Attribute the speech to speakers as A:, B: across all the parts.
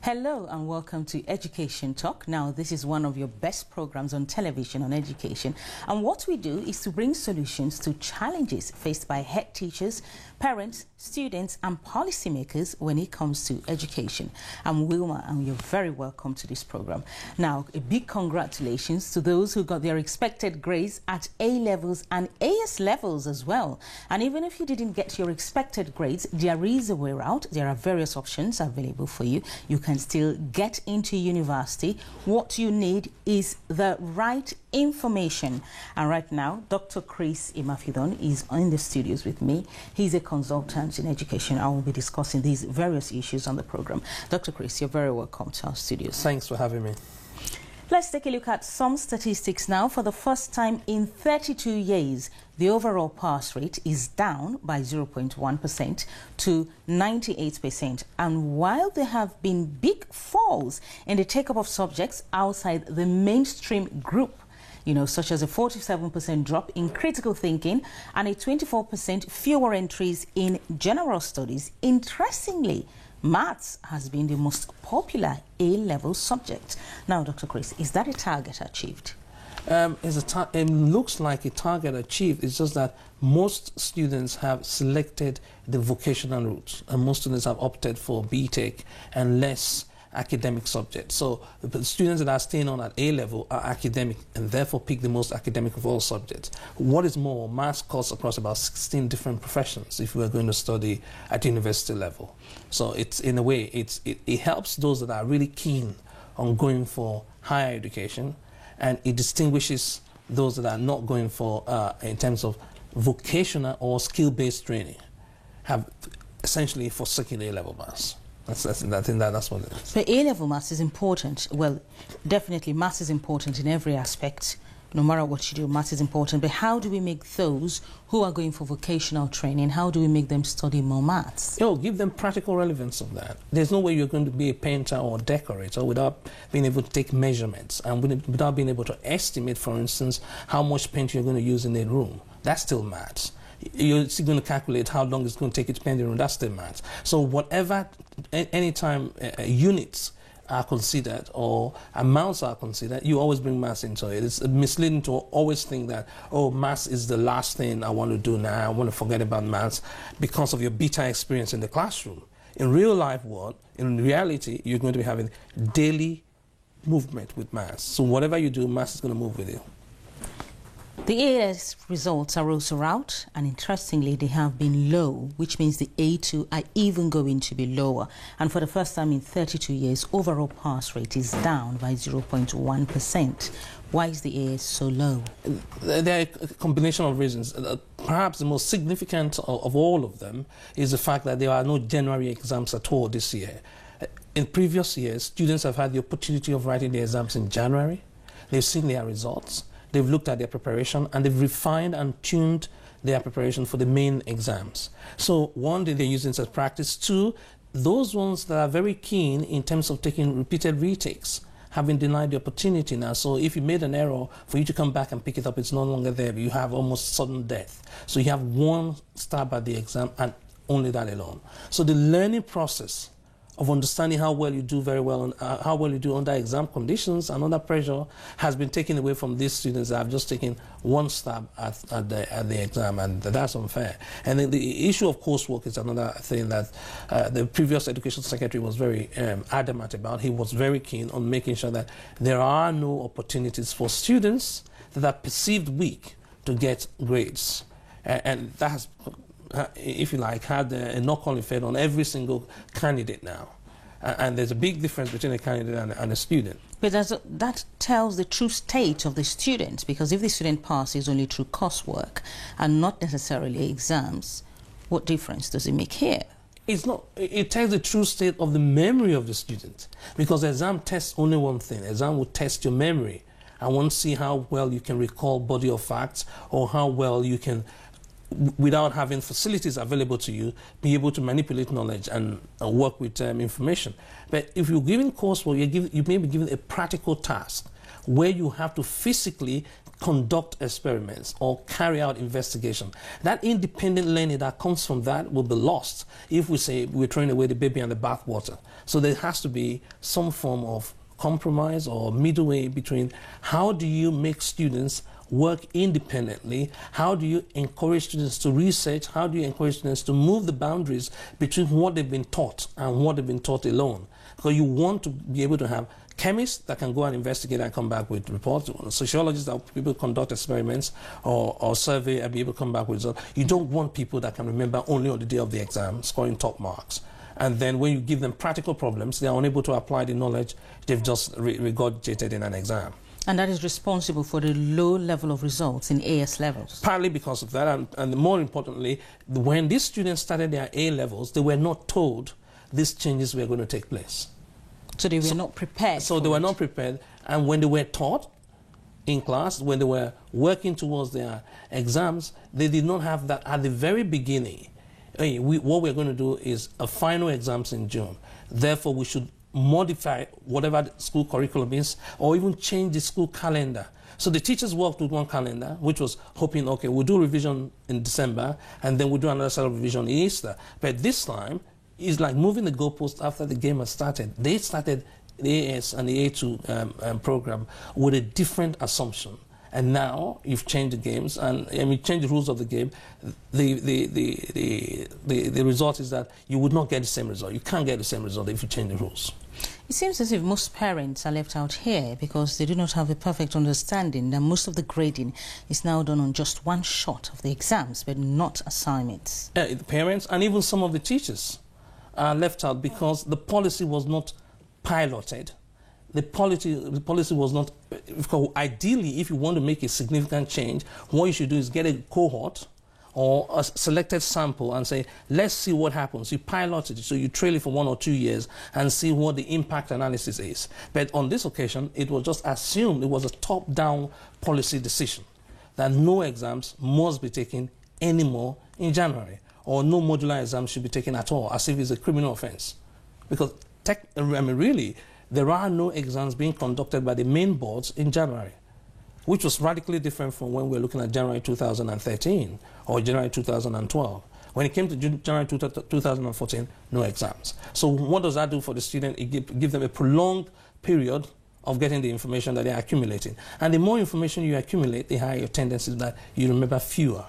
A: Hello and welcome to Education Talk. Now, this is one of your best programs on television on education. And what we do is to bring solutions to challenges faced by head teachers, parents, students and policymakers when it comes to education. I'm Wilma and you're very welcome to this program. Now, a big congratulations to those who got their expected grades at A levels and AS levels as well. And even if you didn't get your expected grades, there is a way out. There are various options available for you. You can still get into university. What you need is the right information. And right now, Dr. Chris Imafidon is in the studios with me. He's a consultant in education. I will be discussing these various issues on the program. Dr. Chris, you're very welcome to our studios.
B: Thanks for having me.
A: Let's take a look at some statistics now. For the first time in 32 years, the overall pass rate is down by 0.1% to 98%. And while there have been big falls in the take-up of subjects outside the mainstream group, such as a 47% drop in critical thinking and a 24% fewer entries in general studies, interestingly, maths has been the most popular A-level subject. Now, Dr. Chris, is that a target achieved?
B: It looks like a target achieved. It's just that most students have selected the vocational route, and most students have opted for BTech and less academic subjects. So the students that are staying on at A level are academic and therefore pick the most academic of all subjects. What is more, maths cuts across about 16 different professions if we are going to study at university level. So it's, in a way, it helps those that are really keen on going for higher education, and it distinguishes those that are not going for, in terms of vocational or skill-based training, have essentially forsaken A-level maths. I think that's what it is.
A: But A-level maths is important. Well, definitely maths is important in every aspect. No matter what you do, maths is important. But how do we make those who are going for vocational training, how do we make them study more maths?
B: Give them practical relevance of that. There's no way you're going to be a painter or decorator without being able to take measurements and without being able to estimate, for instance, how much paint you're going to use in a room. That's still maths. You're still going to calculate how long it's going to take you to paint the room. That's still maths. So whatever, anytime units are considered or amounts are considered, you always bring maths into it. It's misleading to always think that, oh, maths is the last thing I want to do now. I want to forget about maths because of your beta experience in the classroom. In real life world, in reality, you're going to be having daily movement with maths. So whatever you do, maths is going to move with you.
A: The AS results are also out, and interestingly, they have been low, which means the A2 are even going to be lower. And for the first time in 32 years, overall pass rate is down by 0.1%. Why is the AS so low?
B: There are a combination of reasons. Perhaps the most significant of all of them is the fact that there are no January exams at all this year. In previous years, students have had the opportunity of writing their exams in January. They've seen their results. They've looked at their preparation and they've refined and tuned their preparation for the main exams. So one, they're using it as practice. Two, those ones that are very keen in terms of taking repeated retakes have been denied the opportunity now. So if you made an error, for you to come back and pick it up, it's no longer there. You have almost sudden death. So you have one stab at the exam and only that alone. So the learning process of understanding how well you do very well and how well you do under exam conditions and under pressure has been taken away from these students that have just taken one stab at the exam, and that's unfair. And then the issue of coursework is another thing that the previous education secretary was very adamant about. He was very keen on making sure that there are no opportunities for students that are perceived weak to get grades, and that has, if you like, had a knock-on effect on every single candidate now. And there's a big difference between a candidate and a student.
A: But that tells the true state of the student, because if the student passes only through coursework and not necessarily exams, what difference does it make here?
B: It's not. It tells the true state of the memory of the student, because the exam tests only one thing. The exam will test your memory. I want to see how well you can recall body of facts, or how well you can, without having facilities available to you, be able to manipulate knowledge and work with information. But if you're given coursework, you may be given a practical task where you have to physically conduct experiments or carry out investigation. That independent learning that comes from that will be lost if we say we're throwing away the baby and the bathwater. So there has to be some form of compromise or middle way between how do you make students work independently, how do you encourage students to research, how do you encourage students to move the boundaries between what they've been taught and what they've been taught alone. Because you want to be able to have chemists that can go and investigate and come back with reports, sociologists that people conduct experiments or survey and be able to come back with results. You don't want people that can remember only on the day of the exam, scoring top marks. And then when you give them practical problems, they are unable to apply the knowledge they've just regurgitated in an exam.
A: And that is responsible for the low level of results in AS levels? Partly
B: because of that, and more importantly, when these students started their A levels, they were not told these changes were going to take place.
A: So they were not prepared.
B: So they were not prepared, and when they were taught in class, when they were working towards their exams, they did not have that at the very beginning. Hey, what we're going to do is a final exams in June. Therefore, we should modify whatever the school curriculum is, or even change the school calendar. So the teachers worked with one calendar, which was hoping, okay, we'll do revision in December, and then we'll do another set of revision in Easter. But this time, it's like moving the goalpost after the game has started. They started the AS and the A2 program with a different assumption. And now you've changed the games, and you change the rules of the game. The result is that you would not get the same result. You can't get the same result if you change the rules.
A: It seems as if most parents are left out here because they do not have a perfect understanding that most of the grading is now done on just one shot of the exams, but not assignments.
B: The parents and even some of the teachers are left out because the policy was not piloted. The policy was not, ideally, if you want to make a significant change, what you should do is get a cohort or a selected sample and say, let's see what happens. You pilot it, so you trail it for 1 or 2 years and see what the impact analysis is. But on this occasion, it was just assumed, it was a top-down policy decision that no exams must be taken anymore in January, or no modular exams should be taken at all, as if it's a criminal offense. Because, really, there are no exams being conducted by the main boards in January, which was radically different from when we were looking at January 2013 or January 2012. When it came to January 2014, no exams. So what does that do for the student? It gives them a prolonged period of getting the information that they're accumulating. And the more information you accumulate, the higher your tendency is that you remember fewer.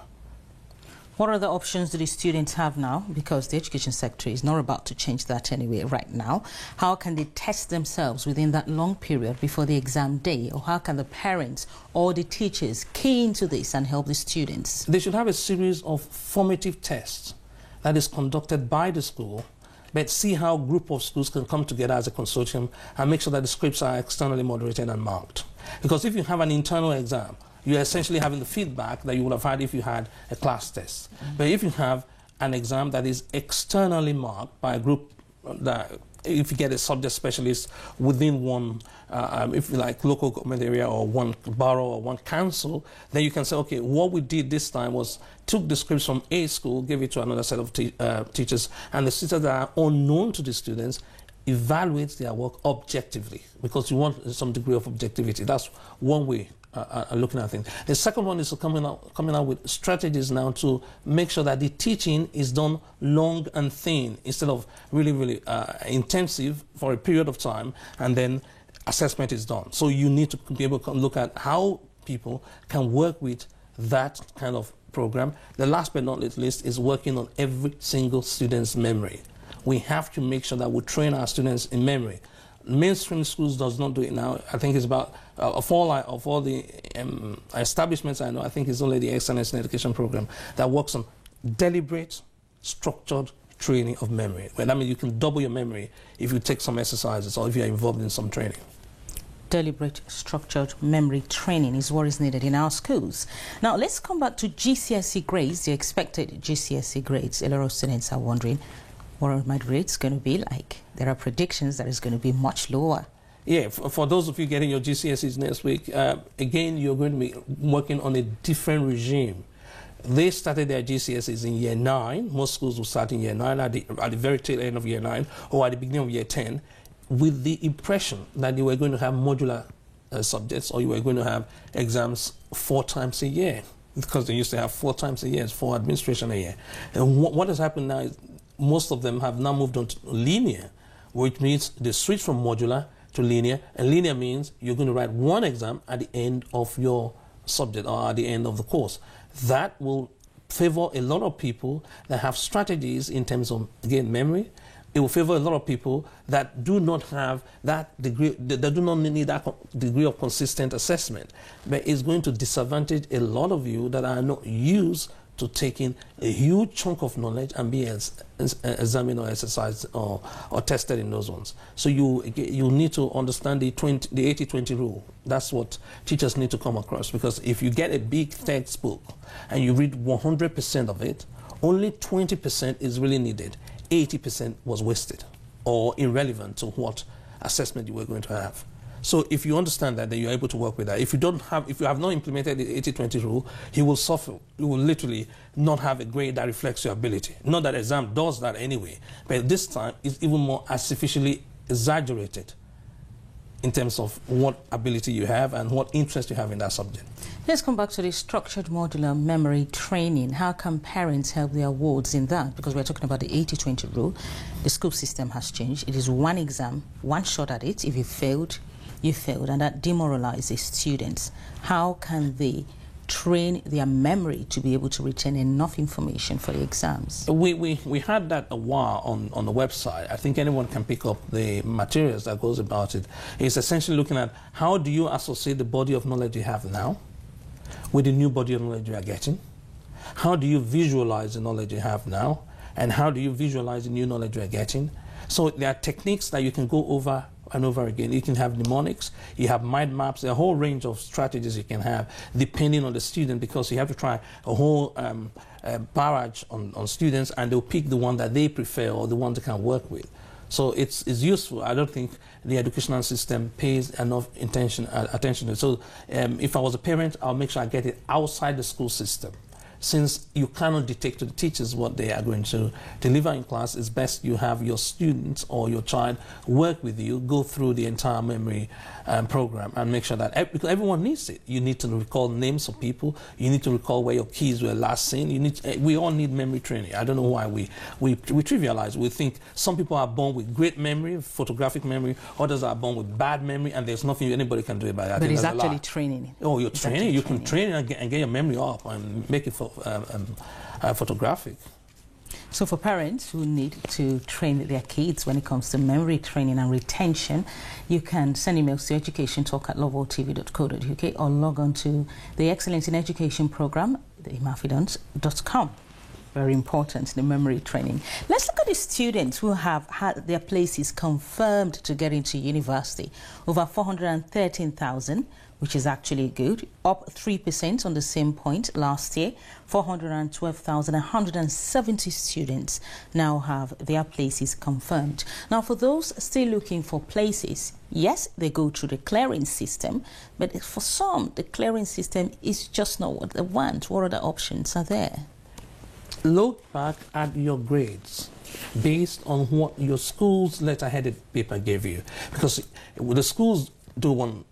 A: What other options do the students have now? Because the education sector is not about to change that anyway right now. How can they test themselves within that long period before the exam day? Or how can the parents or the teachers key into this and help the students?
B: They should have a series of formative tests that is conducted by the school, but see how a group of schools can come together as a consortium and make sure that the scripts are externally moderated and marked. Because if you have an internal exam, you're essentially having the feedback that you would have had if you had a class test. But if you have an exam that is externally marked by a group, that if you get a subject specialist within one, if you like, local government area or one borough or one council, then you can say, okay, what we did this time was took the scripts from a school, gave it to another set of teachers, and the teachers that are unknown to the students evaluate their work objectively, because you want some degree of objectivity. That's one way looking at things. The second one is coming out with strategies now to make sure that the teaching is done long and thin instead of really intensive for a period of time, and then assessment is done. So you need to be able to look at how people can work with that kind of program. The last but not least is working on every single student's memory. We have to make sure that we train our students in memory. Mainstream schools does not do it now. I think it's about of all the establishments I know, I think it's only the Excellence in Education program that works on deliberate, structured training of memory. Well, that means you can double your memory if you take some exercises or if you're involved in some training.
A: Deliberate, structured memory training is what is needed in our schools. Now, let's come back to GCSE grades, the expected GCSE grades. A lot of students are wondering, what are my grades going to be like? There are predictions that it's going to be much lower.
B: Yeah, for those of you getting your GCSEs next week, again, you're going to be working on a different regime. They started their GCSEs in year 9. Most schools will start in year 9 at the very tail end of year 9 or at the beginning of year 10, with the impression that they were going to have modular subjects, or you were going to have exams 4 times a year, because they used to have 4 times a year for administration a year. And what has happened now is most of them have now moved on to linear, which means they switch from modular to linear, and linear means you're going to write 1 exam at the end of your subject or at the end of the course. That will favor a lot of people that have strategies in terms of, again, memory. It will favor a lot of people that do not have that degree, that do not need that degree of consistent assessment. But it's going to disadvantage a lot of you that are not used to taking a huge chunk of knowledge and be examined or exercised or tested in those ones. So you need to understand the 80-20 rule. That's what teachers need to come across, because if you get a big textbook and you read 100% of it, only 20% is really needed. 80% was wasted or irrelevant to what assessment you were going to have. So if you understand that, then you're able to work with that. If you have not implemented the 80-20 rule, you will suffer. You will literally not have a grade that reflects your ability. Not that exam does that anyway, but this time it's even more artificially exaggerated in terms of what ability you have and what interest you have in that subject.
A: Let's come back to the structured modular memory training. How can parents help their wards in that? Because we're talking about the 80-20 rule. The school system has changed. It is 1 exam, 1 shot at it. If you failed, you failed, and that demoralizes students. How can they train their memory to be able to retain enough information for the exams?
B: We had that a while on the website. I think anyone can pick up the materials that goes about it. It's essentially looking at how do you associate the body of knowledge you have now with the new body of knowledge you are getting. How do you visualize the knowledge you have now, and how do you visualize the new knowledge you are getting? So there are techniques that you can go over and over again. You can have mnemonics, you have mind maps, a whole range of strategies you can have depending on the student, because you have to try a whole barrage on students, and they'll pick the one that they prefer or the one they can work with. So it's useful. I don't think the educational system pays enough attention to it. So if I was a parent, I'll make sure I get it outside the school system. Since you cannot dictate to the teachers what they are going to deliver in class, it's best you have your students or your child work with you, go through the entire memory program, and make sure that because everyone needs it. You need to recall names of people. You need to recall where your keys were last seen. We all need memory training. I don't know why we trivialize. We think some people are born with great memory, photographic memory. Others are born with bad memory, and there's nothing anybody can do about it.
A: But it's actually training.
B: Oh, you're training. You can train and get your memory up and make it photographic.
A: So for parents who need to train their kids when it comes to memory training and retention, you can send emails to educationtalk@loveworldtv.co.uk or log on to the Excellence in Education program, the imafidons.com. Very important, the memory training. Let's look at the students who have had their places confirmed to get into university. Over 413,000, which is actually good, up 3% on the same point last year. 412,170 students now have their places confirmed. Now, for those still looking for places, yes, they go through the clearing system, but for some, the clearing system is just not what they want. What other options are there?
B: Look back at your grades based on what your school's letter-headed paper gave you, because the schools do one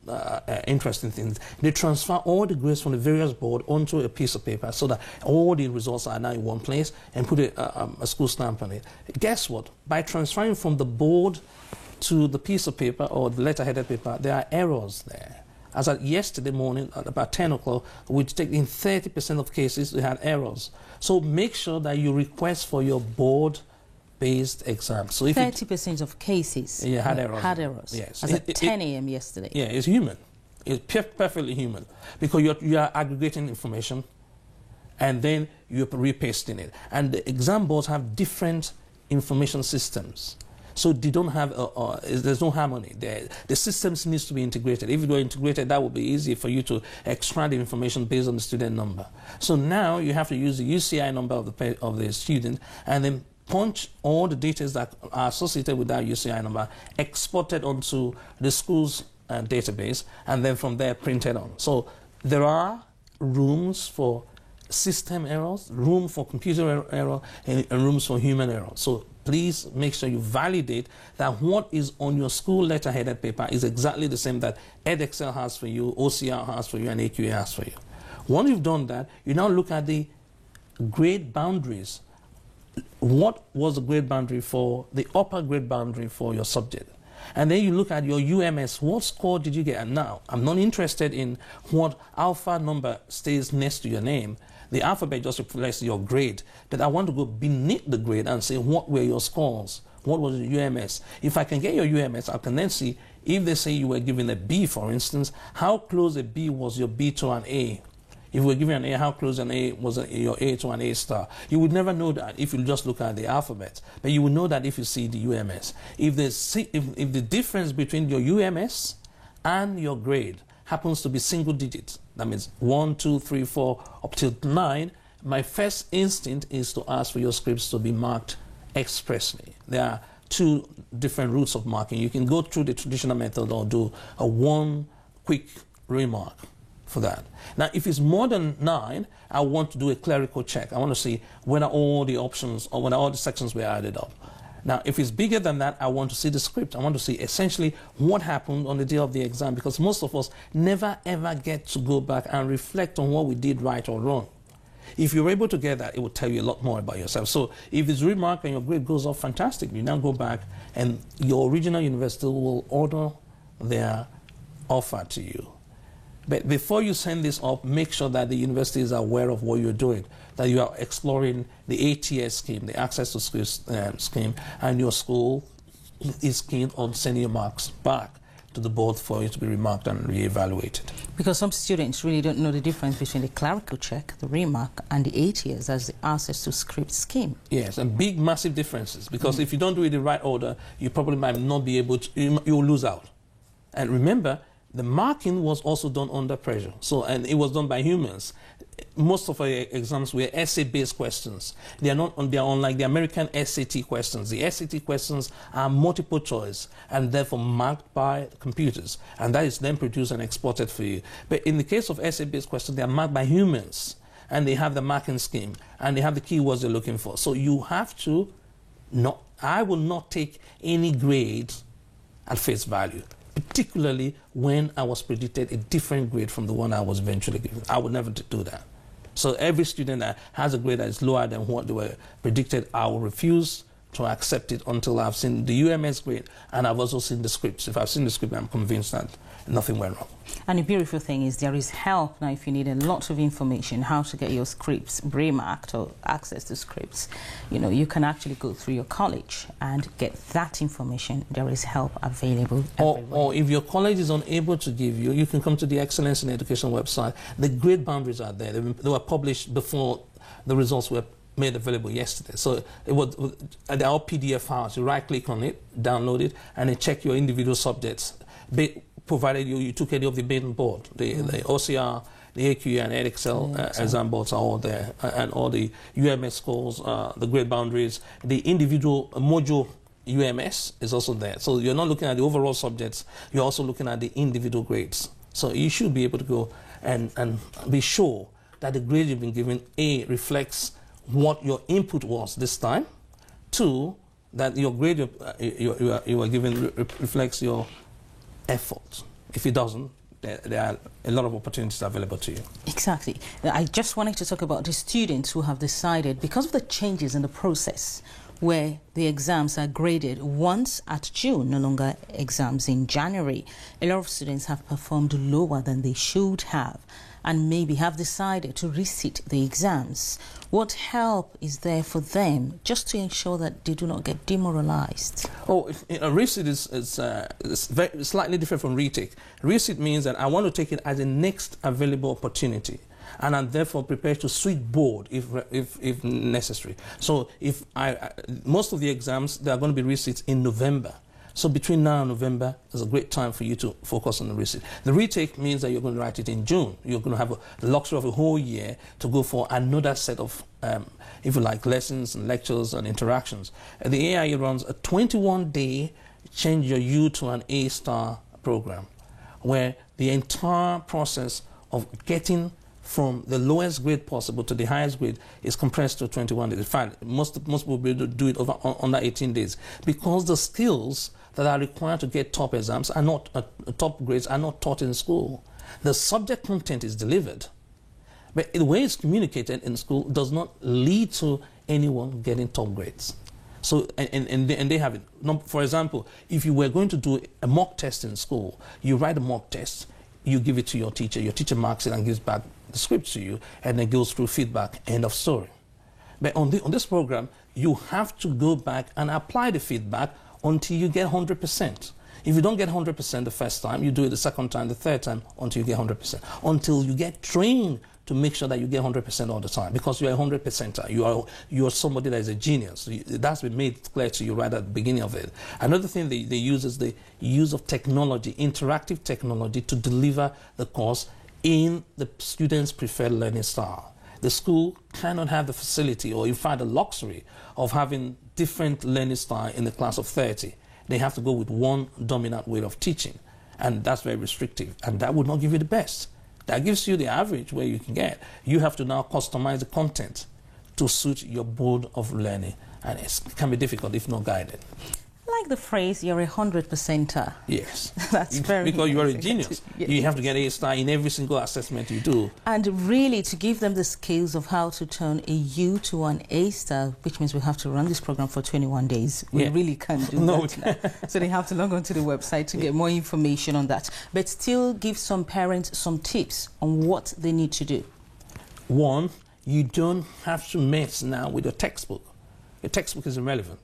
B: interesting thing. They transfer all the grades from the various board onto a piece of paper so that all the results are now in one place and put a school stamp on it. Guess what? By transferring from the board to the piece of paper or the letter-headed paper, there are errors there. As at yesterday morning at about 10 o'clock, we take in 30% of cases we had errors. So make sure that you request for your board-based exam. So if
A: 30% of cases
B: had errors.
A: Had errors.
B: Yes.
A: As at 10 a.m. yesterday.
B: Yeah, it's human. It's perfectly human, because you are aggregating information and then you're repasting it. And the exam boards have different information systems. So they don't have, there's no harmony. The systems needs to be integrated. If it were integrated, that would be easy for you to extract the information based on the student number. So now you have to use the UCI number of the student and then punch all the details that are associated with that UCI number, exported onto the school's database, and then from there printed on. So there are rooms for system errors, room for computer error, and rooms for human error. So please make sure you validate that what is on your school letterheaded paper is exactly the same that Edexcel has for you, OCR has for you, and AQA has for you. Once you've done that, you now look at the grade boundaries. What was the grade boundary for the upper grade boundary for your subject? And then you look at your UMS. What score did you get? And now, I'm not interested in what alpha number stays next to your name. The alphabet just reflects your grade. But I want to go beneath the grade and say, what were your scores? What was your UMS? If I can get your UMS, I can then see, if they say you were given a B, for instance, how close a B was your B to an A? If we were given an A, how close an A was your A to an A star? You would never know that if you just look at the alphabet, but you would know that if you see the UMS. If the difference between your UMS and your grade happens to be single digits, that means 1, 2, 3, 4, up till 9, my first instinct is to ask for your scripts to be marked expressly. There are two different routes of marking. You can go through the traditional method or do a one quick remark for that. Now, if it's more than 9, I want to do a clerical check. I want to see whether all the options or whether all the sections were added up. Now, if it's bigger than that, I want to see the script. I want to see essentially what happened on the day of the exam, because most of us never ever get to go back and reflect on what we did right or wrong. If you're able to get that, it will tell you a lot more about yourself. So if it's remarked and your grade goes up, fantastic. You now go back and your original university will order their offer to you. But before you send this up, make sure that the university is aware of what you're doing, that you are exploring the ATS scheme, the Access to Schools scheme, and your school is keen on sending your marks back to the board for it to be remarked and re-evaluated.
A: Because some students really don't know the difference between the clerical check, the remark, and the ATS as the Access to Scripts scheme.
B: Yes, and big, massive differences. Because if you don't do it in the right order, you probably might not be able to, you'll lose out. And remember, the marking was also done under pressure. So, and it was done by humans. Most of our exams were essay-based questions. They are unlike the American SAT questions. The SAT questions are multiple choice and therefore marked by computers. And that is then produced and exported for you. But in the case of essay-based questions, they are marked by humans. And they have the marking scheme. And they have the keywords they're looking for. So you have to I will not take any grade at face value, particularly when I was predicted a different grade from the one I was eventually given. I would never do that. So every student that has a grade that is lower than what they were predicted, I will refuse to accept it until I've seen the UMS grade and I've also seen the scripts. If I've seen the script, I'm convinced that nothing went wrong.
A: And the beautiful thing is there is help now if you need a lot of information how to get your scripts remarked or access to scripts. You know, you can actually go through your college and get that information. There is help available everywhere.
B: Or if your college is unable to give you, you can come to the Excellence in Education website. The grade boundaries are there. They were published before the results were made available yesterday. So they're all PDF files. You right click on it, download it, and then check your individual subjects. Provided you took any of the main board, the OCR, the AQA and Edexcel exam boards are all there, and all the UMS scores, the grade boundaries, the individual module UMS is also there. So you're not looking at the overall subjects, you're also looking at the individual grades. So you should be able to go and be sure that the grade you've been given, A, reflects what your input was this time, 2, that your grade you were given reflects your effort. If it doesn't, there are a lot of opportunities available to you.
A: Exactly. I just wanted to talk about the students who have decided, because of the changes in the process, where the exams are graded once at June, no longer exams in January, a lot of students have performed lower than they should have and maybe have decided to resit the exams. What help is there for them just to ensure that they do not get demoralized?
B: Oh, a resit is very slightly different from retake. Resit means that I want to take it as a next available opportunity, and I'm therefore prepared to switch board if necessary. So if most of the exams, they are going to be resits in November. So between now and November is a great time for you to focus on the resit. The retake means that you're going to write it in June. You're going to have the luxury of a whole year to go for another set of, if you like, lessons and lectures and interactions. The AIE runs a 21-day change your U to an A-star program, where the entire process of getting from the lowest grade possible to the highest grade is compressed to 21 days. In fact, most people will be able to do it under 18 days because the skills that are required to get top exams are not top grades are not taught in school. The subject content is delivered, but the way it's communicated in school does not lead to anyone getting top grades. So, and they have it. For example, if you were going to do a mock test in school, you write a mock test, you give it to your teacher marks it and gives back the script to you, and then goes through feedback, end of story. But on this program, you have to go back and apply the feedback until you get 100%. If you don't get 100% the first time, you do it the second time, the third time, until you get 100%. Until you get trained to make sure that you get 100% all the time, because you are a 100%er. You are somebody that is a genius. That's been made clear to you right at the beginning of it. Another thing they use is the use of technology, interactive technology, to deliver the course in the student's preferred learning style. The school cannot have the facility or in fact the luxury of having different learning style in the class of 30. They have to go with one dominant way of teaching, and that's very restrictive, and that would not give you the best. That gives you the average where you can get. You have to now customize the content to suit your mode of learning, and it can be difficult if not guided.
A: I like the phrase, you're a 100%er.
B: Yes.
A: That's very
B: because you are a
A: amazing.
B: genius.
A: Yes.
B: You have to get A-star in every single assessment you do.
A: And really to give them the skills of how to turn a U to an A-star, which means we have to run this program for 21 days. We really can't do that now. So they have to log on to the website to get more information on that. But still give some parents some tips on what they need to do.
B: One, you don't have to mess now with your textbook. Your textbook is irrelevant,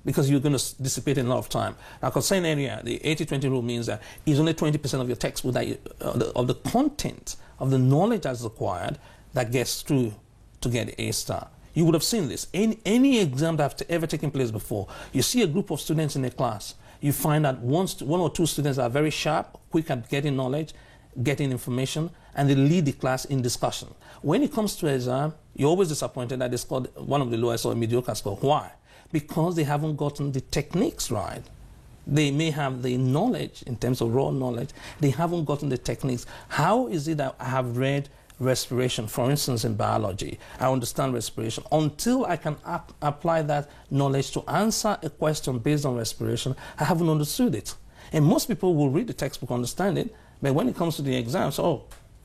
B: because you're going to dissipate in a lot of time. Now, concerning area, the 80-20 rule means that it's only 20% of your textbook that of the content, of the knowledge that's acquired, that gets through to get the A-star. You would have seen this. Any exam that has ever taken place before, you see a group of students in a class, you find that one or two students are very sharp, quick at getting knowledge, getting information, and they lead the class in discussion. When it comes to exam, you're always disappointed that they scored one of the lowest or a mediocre score. Why? Because they haven't gotten the techniques right. They may have the knowledge in terms of raw knowledge. They haven't gotten the techniques. How is it that I have read respiration, for instance, in biology? I understand respiration. Until I can apply that knowledge to answer a question based on respiration, I haven't understood it. And most people will read the textbook, understand it, but when it comes to the exams,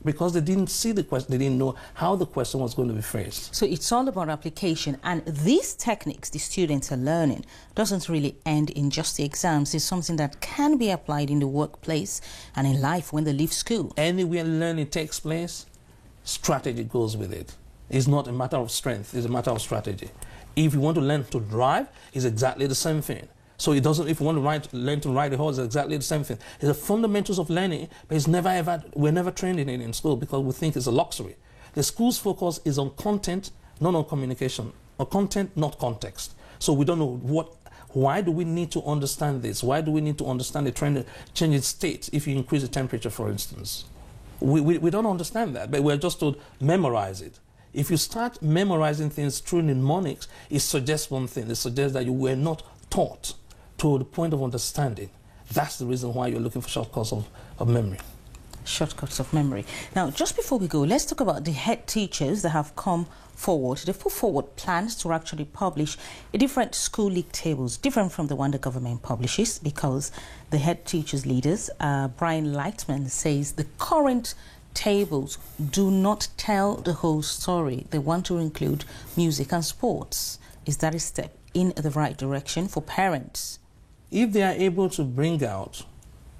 B: because they didn't see the question, they didn't know how the question was going to be phrased.
A: So it's all about application, and these techniques the students are learning doesn't really end in just the exams. It's something that can be applied in the workplace and in life when they leave school.
B: Anywhere learning takes place, strategy goes with it. It's not a matter of strength, it's a matter of strategy. If you want to learn to drive, it's exactly the same thing. So it doesn't, if you want to learn to ride a horse, it's exactly the same thing. It's the fundamentals of learning, but it's never ever, we're never trained in it in school because we think it's a luxury. The school's focus is on content, not on communication. Or content, not context. So we don't know why do we need to understand this? Why do we need to understand the change in state if you increase the temperature, for instance? We don't understand that, but we're just told memorize it. If you start memorizing things through mnemonics, it suggests one thing. It suggests that you were not taught to the point of understanding. That's the reason why you're looking for shortcuts of memory.
A: Shortcuts of memory. Now, just before we go, let's talk about the head teachers that have come forward. They've put forward plans to actually publish a different school league tables, different from the one the government publishes, because the head teachers leaders, Brian Lightman, says the current tables do not tell the whole story. They want to include music and sports. Is that a step in the right direction for parents?
B: If they are able to bring out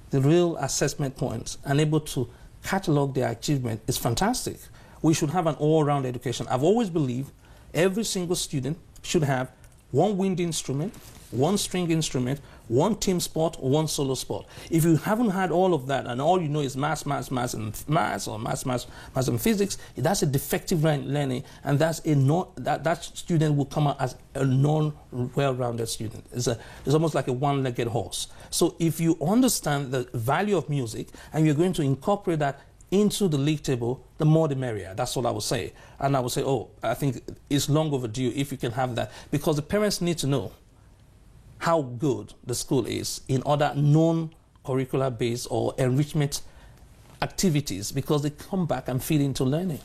B: the real assessment points and able to catalog their achievement, it's fantastic. We should have an all-round education. I've always believed every single student should have one wind instrument, one string instrument, one team sport, one solo sport. If you haven't had all of that and all you know is maths, or maths and physics, that's a defective learning, and that's that student will come out as a non-well-rounded student. It's almost like a one-legged horse. So if you understand the value of music and you're going to incorporate that into the league table, the more the merrier. That's what I would say. And I would say, I think it's long overdue if you can have that, because the parents need to know how good the school is in other non-curricular based or enrichment activities, because they come back and feed into learning.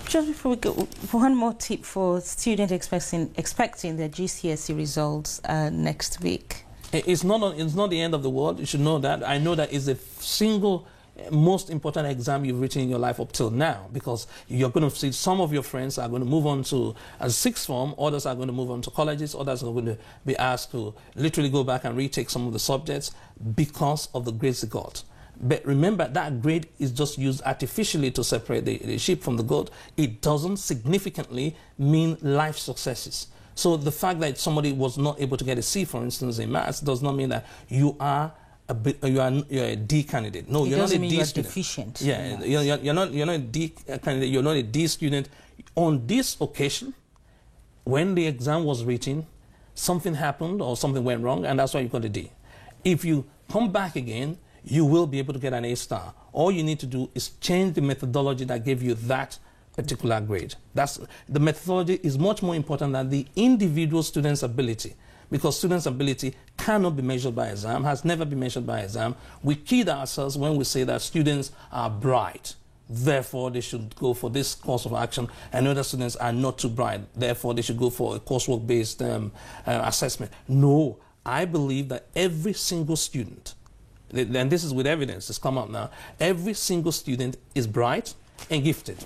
A: Just before we go, one more tip for students expecting their GCSE results next week.
B: It's not the end of the world. You should know that. I know that it's the single most important exam you've written in your life up till now, because you're going to see some of your friends are going to move on to a sixth form, others are going to move on to colleges, others are going to be asked to literally go back and retake some of the subjects because of the grades they got. But remember, that grade is just used artificially to separate the sheep from the goat. It doesn't significantly mean life successes. So the fact that somebody was not able to get a C, for instance, in maths, does not mean that you are you're a D candidate. No, you're not a D student.
A: Deficient.
B: Yeah, you're not a D candidate. You're not a D student. On this occasion, when the exam was written, something happened or something went wrong, and that's why you got a D. If you come back again, you will be able to get an A star. All you need to do is change the methodology that gave you that particular grade. The methodology is much more important than the individual student's ability, because students' ability cannot be measured by exam, has never been measured by exam. We kid ourselves when we say that students are bright, therefore they should go for this course of action, and other students are not too bright, therefore they should go for a coursework-based assessment. No, I believe that every single student, and this is with evidence, it's come up now, every single student is bright and gifted,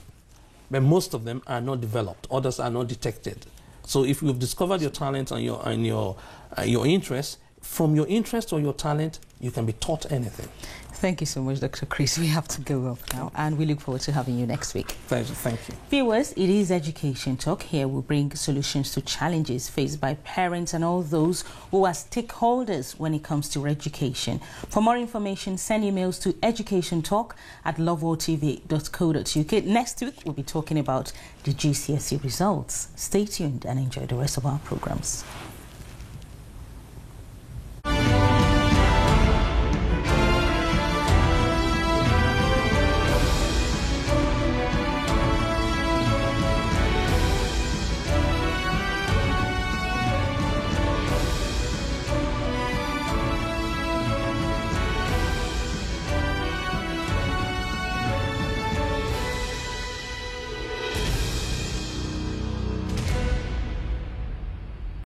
B: but most of them are not developed, others are not detected. So if you've discovered your talent and your interest, from your interest or your talent, you can be taught anything.
A: Thank you so much, Dr. Chris. We have to go up now, and we look forward to having you next week.
B: Pleasure. Thank you.
A: Viewers, it is Education Talk. Here we bring solutions to challenges faced by parents and all those who are stakeholders when it comes to education. For more information, send emails to educationtalk@loveworldtv.co.uk. Next week, we'll be talking about the GCSE results. Stay tuned and enjoy the rest of our programs.